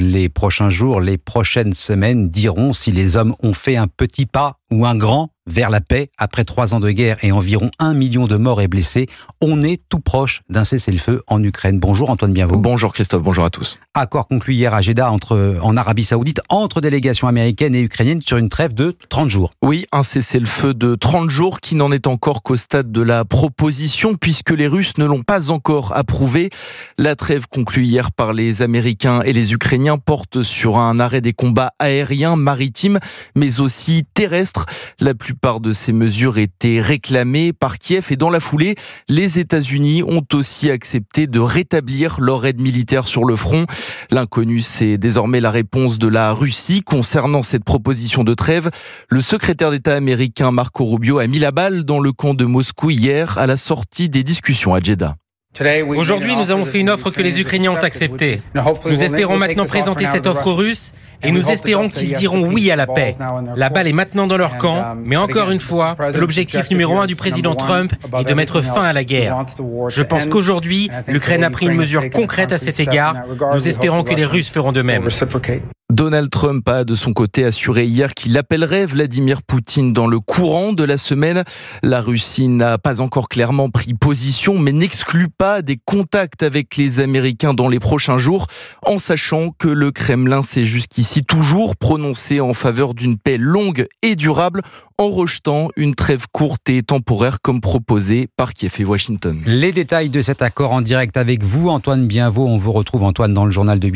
Les prochains jours, les prochaines semaines diront si les hommes ont fait un petit pas ou un grand vers la paix. Après 3 ans de guerre et environ 1 million de morts et blessés, on est tout proche d'un cessez-le-feu en Ukraine. Bonjour Antoine Bienvaux. Bonjour Christophe, bonjour à tous. Accord conclu hier à Jeddah en Arabie Saoudite entre délégations américaines et ukrainiennes sur une trêve de 30 jours. Oui, un cessez-le-feu de 30 jours qui n'en est encore qu'au stade de la proposition puisque les Russes ne l'ont pas encore approuvé. La trêve conclue hier par les Américains et les Ukrainiens porte sur un arrêt des combats aériens, maritimes, mais aussi terrestres. La plupart de ces mesures étaient réclamées par Kiev et dans la foulée, les États-Unis ont aussi accepté de rétablir leur aide militaire sur le front. L'inconnu, c'est désormais la réponse de la Russie concernant cette proposition de trêve. Le secrétaire d'État américain Marco Rubio a mis la balle dans le camp de Moscou hier à la sortie des discussions à Jeddah. Aujourd'hui, nous avons fait une offre que les Ukrainiens ont acceptée. Nous espérons maintenant présenter cette offre aux Russes et nous espérons qu'ils diront oui à la paix. La balle est maintenant dans leur camp, mais encore une fois, l'objectif numéro 1 du président Trump est de mettre fin à la guerre. Je pense qu'aujourd'hui, l'Ukraine a pris une mesure concrète à cet égard. Nous espérons que les Russes feront de même. Donald Trump a de son côté assuré hier qu'il appellerait Vladimir Poutine dans le courant de la semaine. La Russie n'a pas encore clairement pris position, mais n'exclut pas des contacts avec les Américains dans les prochains jours, en sachant que le Kremlin s'est jusqu'ici toujours prononcé en faveur d'une paix longue et durable, en rejetant une trêve courte et temporaire comme proposé par Kiev et Washington. Les détails de cet accord en direct avec vous, Antoine Bienvaux. On vous retrouve, Antoine, dans le journal de